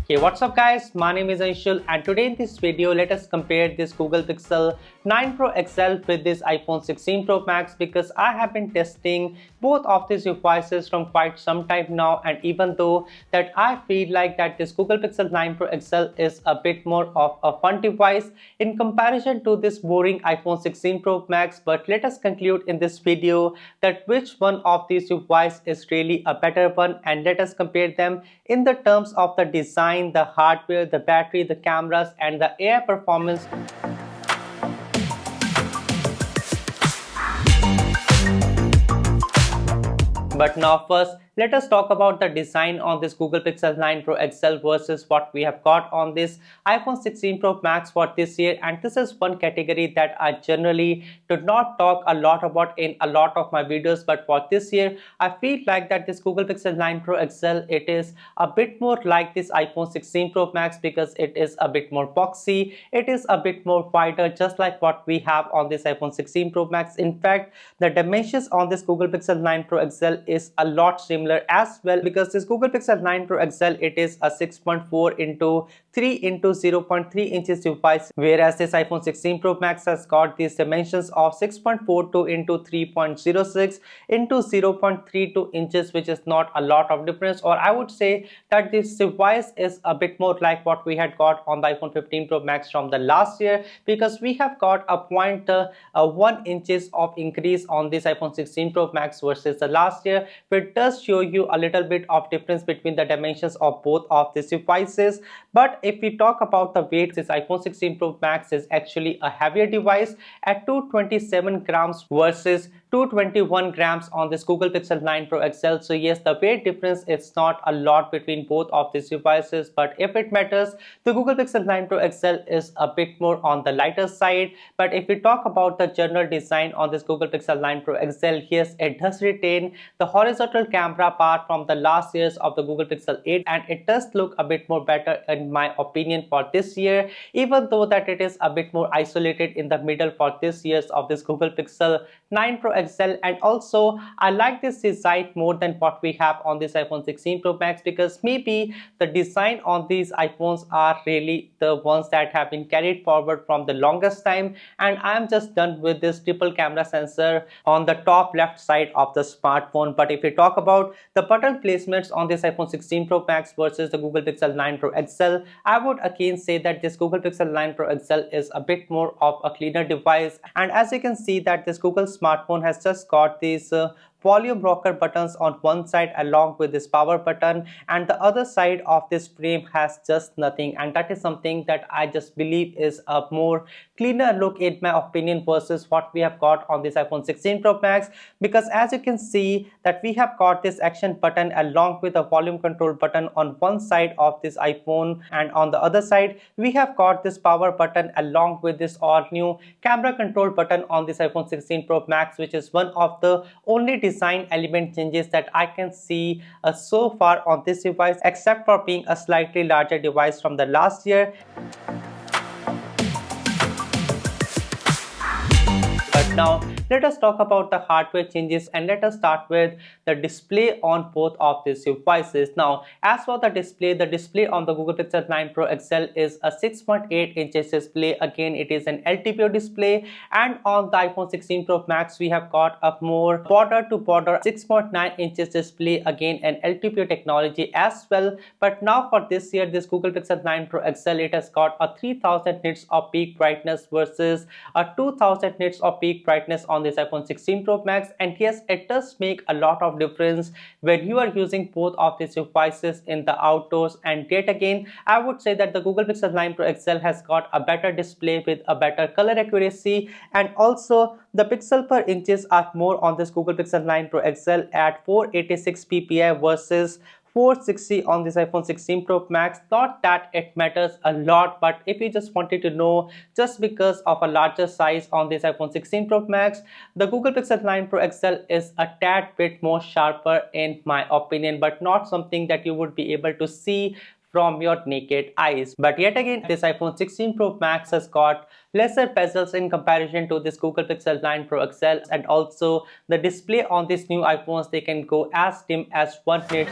Hey, what's up guys, my name is Anshul and today in this video let us compare this Google Pixel 9 Pro XL with this iPhone 16 Pro Max because I have been testing both of these devices from quite some time now, and even though that I feel like that this Google Pixel 9 Pro XL is a bit more of a fun device in comparison to this boring iPhone 16 Pro Max, but let us conclude in this video that which one of these devices is really a better one, and let us compare them in the terms of the design, the hardware, the battery, the cameras, and the AI performance. But now first, let us talk about the design on this Google Pixel 9 Pro XL versus what we have got on this iPhone 16 Pro Max for this year. And this is one category that I generally do not talk a lot about in a lot of my videos. But for this year, I feel like that this Google Pixel 9 Pro XL, it is a bit more like this iPhone 16 Pro Max because it is a bit more boxy. It is a bit more wider, just like what we have on this iPhone 16 Pro Max. In fact, the dimensions on this Google Pixel 9 Pro XL is a lot similar as well, because this Google Pixel 9 Pro XL, it is a 6.4 into 3 into 0.3 inches device, whereas this iPhone 16 Pro Max has got these dimensions of 6.42 into 3.06 into 0.32 inches, which is not a lot of difference. Or I would say that this device is a bit more like what we had got on the iPhone 15 Pro Max from the last year, because we have got a 0.1 inches of increase on this iPhone 16 Pro Max versus the last year, which does show you a little bit of difference between the dimensions of both of these devices. But if we talk about the weight, this iPhone 16 Pro Max is actually a heavier device at 227 grams versus 221 grams on this Google Pixel 9 Pro XL. So yes, the weight difference is not a lot between both of these devices, but if it matters, the Google Pixel 9 Pro XL is a bit more on the lighter side. But if we talk about the general design on this Google Pixel 9 Pro XL, yes, it does retain the horizontal camera part from the last years of the Google Pixel 8, and it does look a bit more better in my opinion for this year, even though that it is a bit more isolated in the middle for this years of this Google Pixel 9 Pro XL. And also I like this design more than what we have on this iPhone 16 Pro Max, because maybe the design on these iPhones are really the ones that have been carried forward from the longest time, and I am just done with this triple camera sensor on the top left side of the smartphone. But if we talk about the button placements on this iPhone 16 Pro Max versus the Google Pixel 9 Pro XL, I would again say that this Google Pixel 9 Pro XL is a bit more of a cleaner device. And as you can see that this Google smartphone has just got these volume rocker buttons on one side along with this power button, and the other side of this frame has just nothing, and that is something that I just believe is a more cleaner look in my opinion versus what we have got on this iPhone 16 Pro Max. Because as you can see that we have got this action button along with a volume control button on one side of this iPhone, and on the other side we have got this power button along with this all new camera control button on this iPhone 16 Pro Max, which is one of the only design element changes that I can see so far on this device, except for being a slightly larger device from the last year. But now let us talk about the hardware changes, and let us start with the display on both of these devices. Now, as for the display on the Google Pixel 9 Pro XL is a 6.8 inches display. Again, it is an LTPO display, and on the iPhone 16 Pro Max we have got a more border to border 6.9 inches display, again an LTPO technology as well. But now for this year, this Google Pixel 9 Pro XL, it has got a 3000 nits of peak brightness versus a 2000 nits of peak brightness on this iPhone 16 Pro Max. And yes, it does make a lot of difference when you are using both of these devices in the outdoors. And yet again, I would say that the Google Pixel 9 Pro XL has got a better display with a better color accuracy, and also the pixel per inches are more on this Google Pixel 9 Pro XL at 486 ppi versus 460 on this iPhone 16 Pro Max. Not that it matters a lot, but if you just wanted to know, just because of a larger size on this iPhone 16 Pro Max, the Google Pixel 9 Pro XL is a tad bit more sharper in my opinion, but not something that you would be able to see from your naked eyes. But yet again, this iPhone 16 Pro Max has got lesser bezels in comparison to this Google Pixel 9 Pro XL, and also the display on these new iPhones, they can go as dim as 1 nit.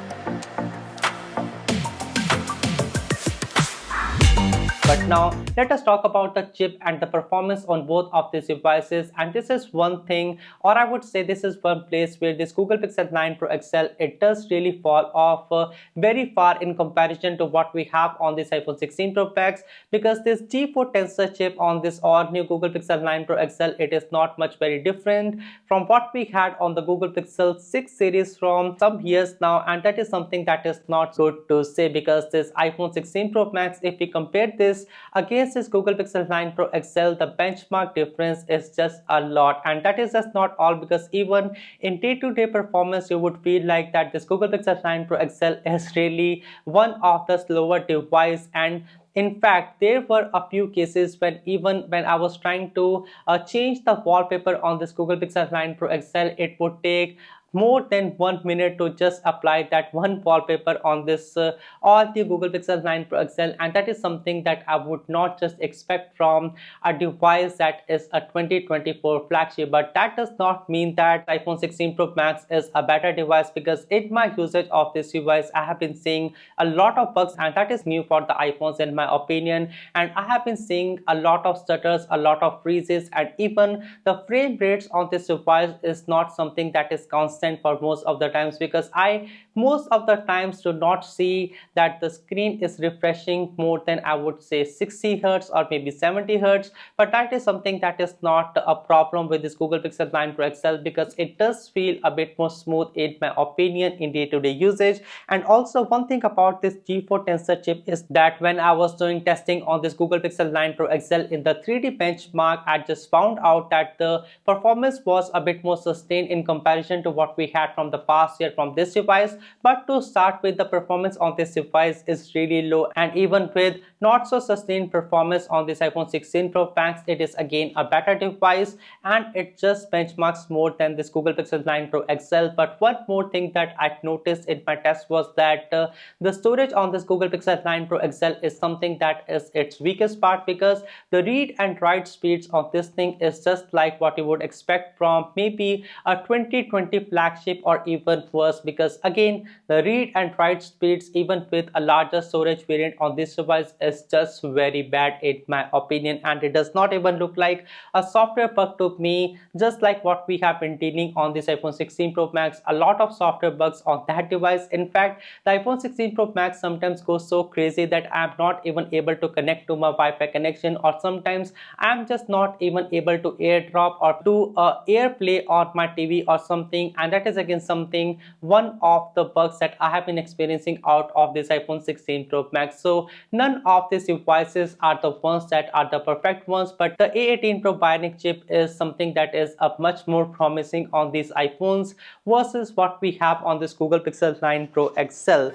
But now let us talk about the chip and the performance on both of these devices. And this is one thing, or I would say this is one place where this Google Pixel 9 Pro XL, it does really fall off very far in comparison to what we have on this iPhone 16 Pro Max, because this G4 Tensor chip on this all new Google Pixel 9 Pro XL, it is not much very different from what we had on the Google Pixel 6 series from some years now. And that is something that is not good to say, because this iPhone 16 Pro Max, if we compare this against this Google Pixel 9 Pro XL, the benchmark difference is just a lot. And that is just not all, because even in day-to-day performance, you would feel like that this Google Pixel 9 Pro XL is really one of the slower device. And in fact, there were a few cases when even when I was trying to change the wallpaper on this Google Pixel 9 Pro XL, it would take more than 1 minute to just apply that one wallpaper on this all the Google Pixel 9 Pro XL. And that is something that I would not just expect from a device that is a 2024 flagship. But that does not mean that iPhone 16 Pro Max is a better device, because in my usage of this device, I have been seeing a lot of bugs, and that is new for the iPhones in my opinion. And I have been seeing a lot of stutters, a lot of freezes, and even the frame rates on this device is not something that is constant for most of the times, because I most of the times do not see that the screen is refreshing more than, I would say, 60 hertz or maybe 70 hertz. But that is something that is not a problem with this Google Pixel 9 Pro XL, because it does feel a bit more smooth in my opinion in day-to-day usage. And also one thing about this G4 Tensor chip is that when I was doing testing on this Google Pixel 9 Pro XL in the 3D benchmark, I just found out that the performance was a bit more sustained in comparison to what we had from the past year from this device. But to start with, the performance on this device is really low, and even with not so sustained performance on this iPhone 16 Pro Max, it is again a better device, and it just benchmarks more than this Google Pixel 9 Pro XL. But one more thing that I noticed in my test was that the storage on this Google Pixel 9 Pro XL is something that is its weakest part, because the read and write speeds of this thing is just like what you would expect from maybe a 2020 flagship or even worse, because again the read and write speeds even with a larger storage variant on this device is just very bad in my opinion. And it does not even look like a software bug to me, just like what we have been dealing on this iPhone 16 Pro Max, a lot of software bugs on that device. In fact, the iPhone 16 Pro Max sometimes goes so crazy that I'm not even able to connect to my Wi-Fi connection, or sometimes I'm just not even able to airdrop or to AirPlay on my TV or something. And that is again something, one of the bugs that I have been experiencing out of this iPhone 16 Pro Max. So none of these devices are the ones that are the perfect ones, but the A18 Pro Bionic chip is something that is a much more promising on these iPhones versus what we have on this Google Pixel 9 Pro XL.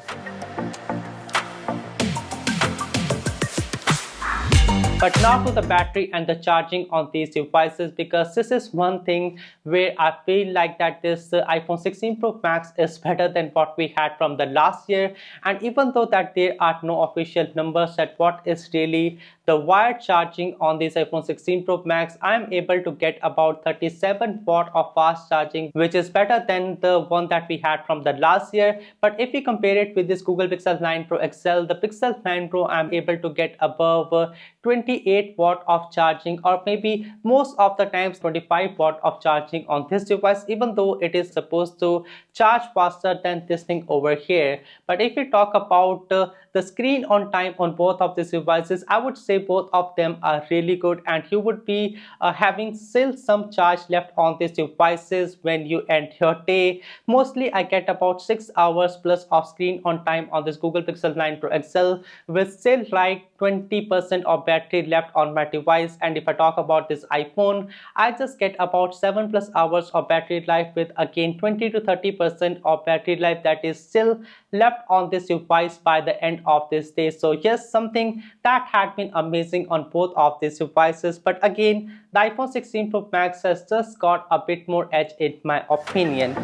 But now to the battery and the charging on these devices, because this is one thing where I feel like that this iPhone 16 Pro Max is better than what we had from the last year. And even though that there are no official numbers that what is really the wired charging on this iPhone 16 Pro Max, I am able to get about 37 watt of fast charging, which is better than the one that we had from the last year. But if we compare it with this Google Pixel 9 Pro XL, the Pixel 9 Pro, I am able to get above 28 watt of charging, or maybe most of the times 25 watt of charging on this device, even though it is supposed to charge faster than this thing over here. But if we talk about the screen on time on both of these devices, I would say both of them are really good, and you would be having still some charge left on these devices when you end your day. Mostly I get about 6 hours plus of screen on time on this Google Pixel 9 Pro XL, with still like 20% of battery left on my device. And if I talk about this iPhone, I just get about 7 plus hours of battery life, with again 20 to 30% of battery life that is still left on this device by the end of this day. So yes, something that had been amazing on both of these devices. But again, the iPhone 16 Pro Max has just got a bit more edge in my opinion.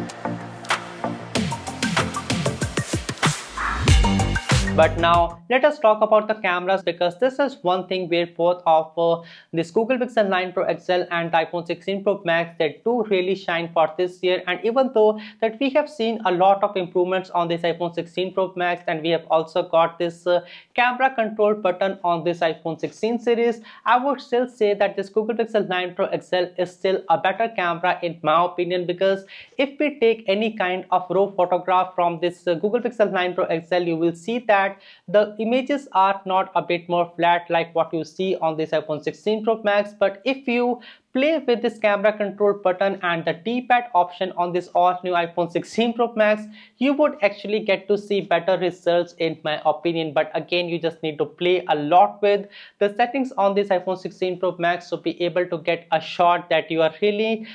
But now let us talk about the cameras, because this is one thing where both of this Google Pixel 9 Pro XL and the iPhone 16 Pro Max, they do really shine for this year. And even though that we have seen a lot of improvements on this iPhone 16 Pro Max, and we have also got this camera control button on this iPhone 16 series, I would still say that this Google Pixel 9 Pro XL is still a better camera in my opinion, because if we take any kind of raw photograph from this Google Pixel 9 Pro XL, you will see that the images are not a bit more flat like what you see on this iPhone 16 Pro Max. But if you play with this camera control button and the D-pad option on this all new iPhone 16 Pro Max, you would actually get to see better results in my opinion. But again, you just need to play a lot with the settings on this iPhone 16 Pro Max to be able to get a shot that you are really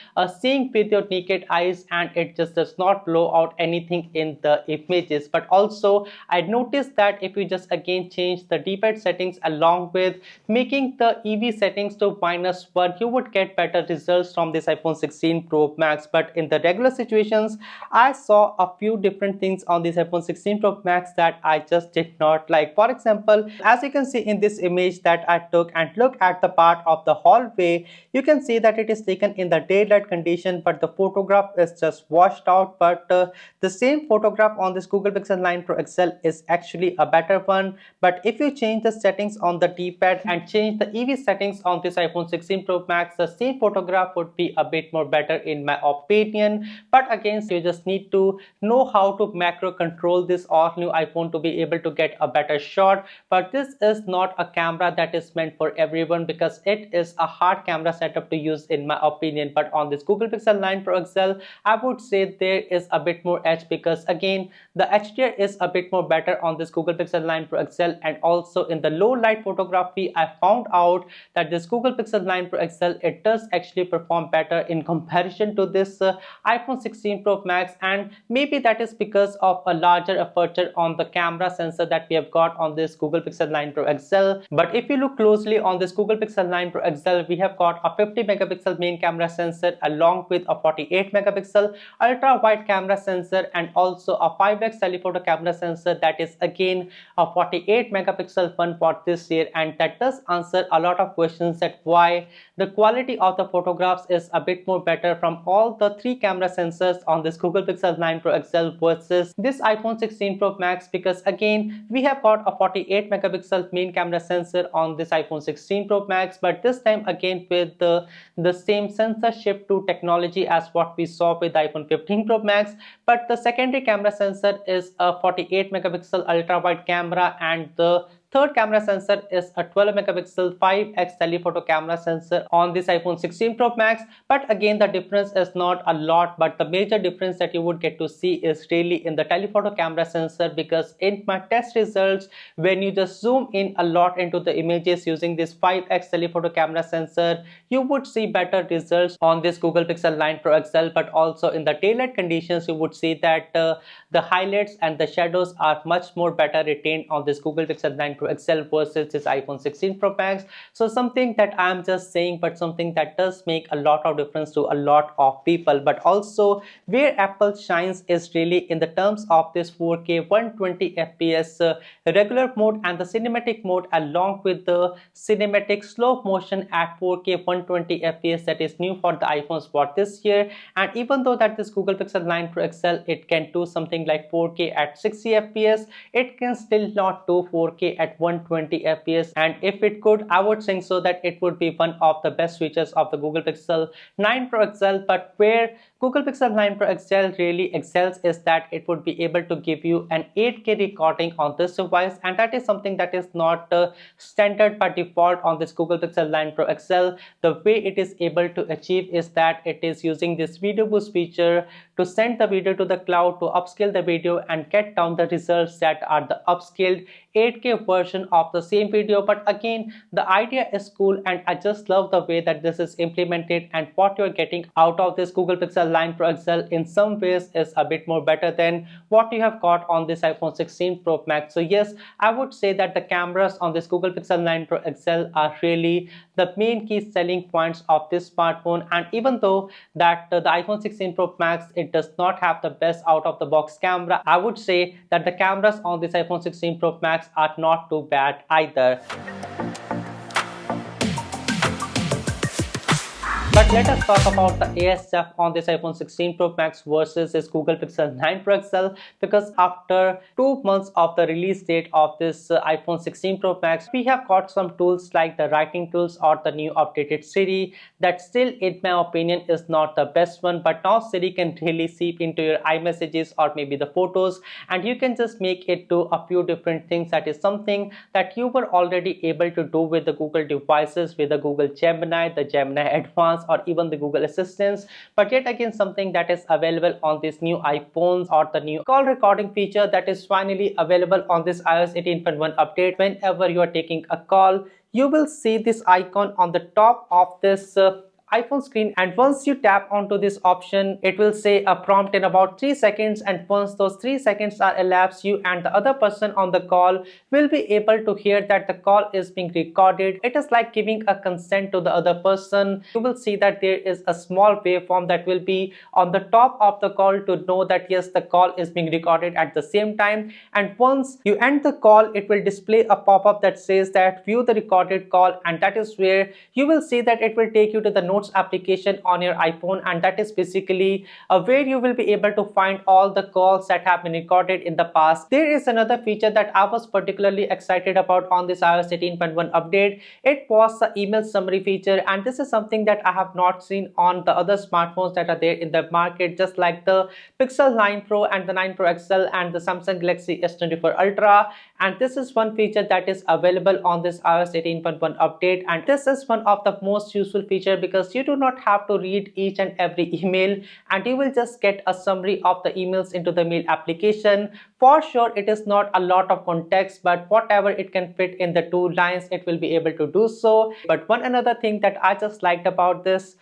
seeing with your naked eyes, and it just does not blow out anything in the images. But also I noticed that if you just again change the D-pad settings along with making the EV settings to -1, you would get better results from this iPhone 16 Pro Max. But in the regular situations, I saw a few different things on this iPhone 16 Pro Max that I just did not like. For example, as you can see in this image that I took, and look at the part of the hallway, you can see that it is taken in the daylight condition, but the photograph is just washed out. But the same photograph on this Google Pixel 9 Pro XL is actually a better one. But if you change the settings on the D-pad and change the EV settings on this iPhone 16 Pro Max, the same photograph would be a bit more better in my opinion. But again, you just need to know how to macro control this all new iPhone to be able to get a better shot. But this is not a camera that is meant for everyone, because it is a hard camera setup to use in my opinion. But on this Google Pixel 9 Pro XL, I would say there is a bit more edge, because again, the HDR is a bit more better on this Google Pixel 9 Pro XL. And also in the low light photography, I found out that this Google Pixel 9 Pro XL, it does actually perform better in comparison to this iPhone 16 Pro Max. And maybe that is because of a larger aperture on the camera sensor that we have got on this Google Pixel 9 Pro XL. But if you look closely on this Google Pixel 9 Pro XL, we have got a 50 megapixel main camera sensor along with a 48 megapixel ultra wide camera sensor, and also a 5x telephoto camera sensor that is again a 48 megapixel one for this year. And that does answer a lot of questions that why the quality of the photographs is a bit more better from all the three camera sensors on this Google Pixel 9 Pro XL versus this iPhone 16 Pro Max. Because again, we have got a 48 megapixel main camera sensor on this iPhone 16 Pro Max, but this time again with the same sensor shift to technology as what we saw with the iPhone 15 Pro Max. But the secondary camera sensor is a 48 megapixel ultra wide camera, and the third camera sensor is a 12 megapixel 5x telephoto camera sensor on this iPhone 16 Pro Max. But again, the difference is not a lot, but the major difference that you would get to see is really in the telephoto camera sensor, because in my test results, when you just zoom in a lot into the images using this 5x telephoto camera sensor, you would see better results on this Google Pixel 9 Pro XL. But also in the daylight conditions, you would see that the highlights and the shadows are much more better retained on this Google Pixel 9 Pro XL versus this iPhone 16 Pro Max. So something that I'm just saying, but something that does make a lot of difference to a lot of people. But also where Apple shines is really in the terms of this 4K 120 FPS regular mode and the cinematic mode, along with the cinematic slow motion at 4K 120 FPS that is new for the iPhones for this year. And even though that this Google Pixel 9 Pro XL, it can do something like 4K at 60 FPS, it can still not do 4K at 120 fps. And if it could, I would think so that it would be one of the best features of the Google Pixel 9 Pro XL. But where Google Pixel 9 Pro XL really excels is that it would be able to give you an 8K recording on this device, and that is something that is not standard by default on this Google Pixel 9 Pro XL. The way it is able to achieve is that it is using this video boost feature to send the video to the cloud to upscale the video and get down the results that are the upscaled 8K version of the same video. But again, the idea is cool, and I just love the way that this is implemented, and what you're getting out of this Google Pixel 9 Pro XL in some ways is a bit more better than what you have got on this iPhone 16 Pro Max. So yes, I would say that the cameras on this Google Pixel 9 Pro XL are really the main key selling points of this smartphone. And even though that the iPhone 16 Pro Max, it does not have the best out of the box camera, I would say that the cameras on this iPhone 16 Pro Max are not too bad either. But let us talk about the ASF on this iPhone 16 Pro Max versus this Google Pixel 9 Pro XL, because after 2 months of the release date of this iPhone 16 Pro Max, we have got some tools like the writing tools or the new updated Siri that still, in my opinion, is not the best one. But now Siri can really seep into your iMessages or maybe the photos, and you can just make it do a few different things. That is something that you were already able to do with the Google devices, with the Google Gemini, the Gemini Advanced, or even the Google Assistants. But yet again, something that is available on these new iPhones, or the new call recording feature that is finally available on this iOS 18.1 update. Whenever you are taking a call, you will see this icon on the top of this iPhone screen, and once you tap onto this option, it will say a prompt in about 3 seconds, and once those 3 seconds are elapsed, you and the other person on the call will be able to hear that the call is being recorded. It is like giving a consent to the other person. You will see that there is a small waveform that will be on the top of the call to know that yes, the call is being recorded at the same time. And once you end the call, it will display a pop-up that says that view the recorded call, and that is where you will see that it will take you to the notes application on your iPhone, and that is basically where you will be able to find all the calls that have been recorded in the past. There is another feature that I was particularly excited about on this iOS 18.1 update. It was the email summary feature, and this is something that I have not seen on the other smartphones that are there in the market, just like the Pixel 9 Pro and the 9 Pro XL and the Samsung Galaxy S24 Ultra. And this is one feature that is available on this iOS 18.1 update, and this is one of the most useful feature because you do not have to read each and every email, and you will just get a summary of the emails into the mail application. For sure, it is not a lot of context, but whatever it can fit in the 2 lines, it will be able to do so. But one another thing that I just liked about this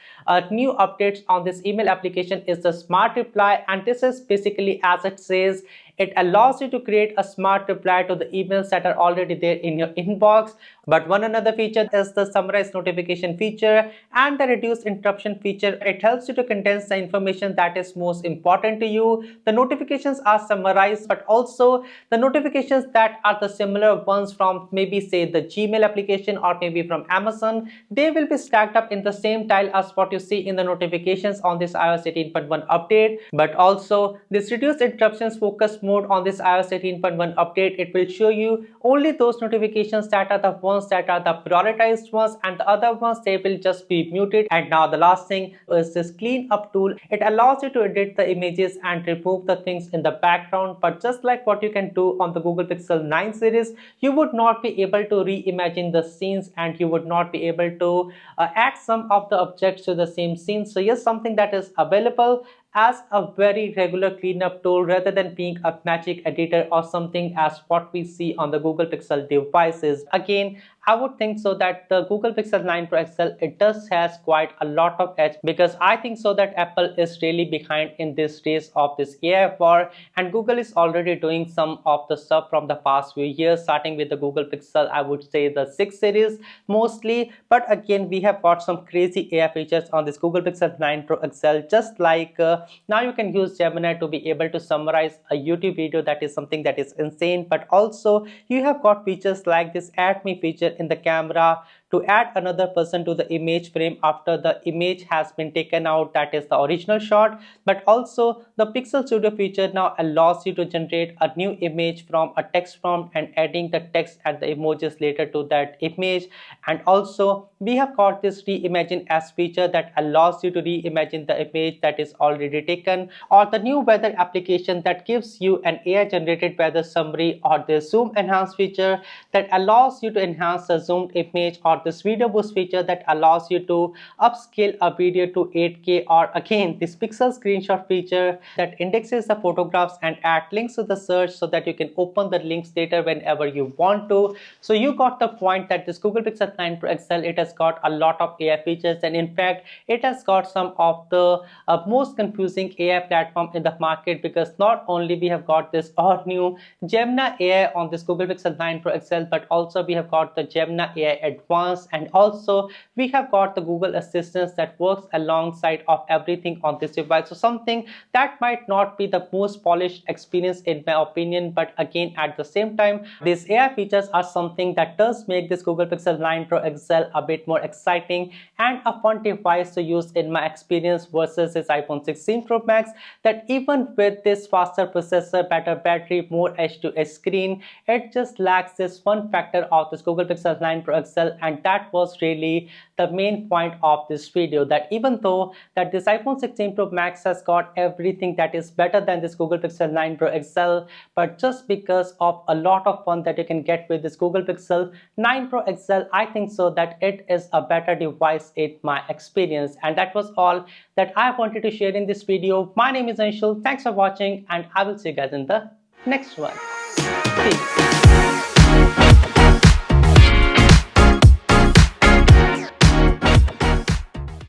new updates on this email application is the smart reply, and this is basically, as it says, it allows you to create a smart reply to the emails that are already there in your inbox. But one another feature is the summarize notification feature and the reduce interruption feature. It helps you to condense the information that is most important to you. The notifications are summarized, but also the notifications that are the similar ones from maybe say the Gmail application or maybe from Amazon, they will be stacked up in the same tile as what you see in the notifications on this iOS 18.1 update. But also this reduce interruptions focus mode on this iOS 18.1 update, it will show you only those notifications that are the ones that are the prioritized ones, and the other ones, they will just be muted. And now the last thing is this clean up tool. It allows you to edit the images and remove the things in the background, but just like what you can do on the Google Pixel 9 series, you would not be able to reimagine the scenes, and you would not be able to add some of the objects to the same scene. So yes, something that is available as a very regular cleanup tool rather than being a magic editor or something as what we see on the Google Pixel devices. Again, I would think so that the Google Pixel 9 Pro XL, it does has quite a lot of edge, because I think so that Apple is really behind in this race of this AI war, and Google is already doing some of the stuff from the past few years, starting with the Google Pixel, I would say the 6 series mostly. But again, we have got some crazy AI features on this Google Pixel 9 Pro XL, just like now you can use Gemini to be able to summarize a YouTube video. That is something that is insane. But also you have got features like this add me feature in the camera to add another person to the image frame after the image has been taken out, that is the original shot. But also the Pixel Studio feature now allows you to generate a new image from a text prompt and adding the text and the emojis later to that image. And also we have got this reimagine as feature that allows you to reimagine the image that is already taken, or the new weather application that gives you an AI generated weather summary, or the zoom enhance feature that allows you to enhance the zoomed image or got this video boost feature that allows you to upscale a video to 8K, or again this pixel screenshot feature that indexes the photographs and add links to the search so that you can open the links later whenever you want to. So you got the point that this Google Pixel 9 Pro XL, it has got a lot of AI features, and in fact it has got some of the most confusing AI platform in the market, because not only we have got this all new Gemini AI on this Google Pixel 9 Pro XL, but also we have got the Gemini AI Advanced, and also we have got the Google Assistant that works alongside of everything on this device. So something that might not be the most polished experience in my opinion, but again at the same time these AI features are something that does make this Google Pixel 9 Pro XL a bit more exciting and a fun device to use in my experience versus this iPhone 16 Pro Max, that even with this faster processor, better battery, more edge-to-edge screen, it just lacks this fun factor of this Google Pixel 9 Pro XL. And that was really the main point of this video, that even though that this iPhone 16 Pro Max has got everything that is better than this Google Pixel 9 Pro XL, but just because of a lot of fun that you can get with this Google Pixel 9 Pro XL, I think so that it is a better device in my experience. And that was all that I wanted to share in this video. My name is Anshul. Thanks for watching, and I will see you guys in the next one. Peace.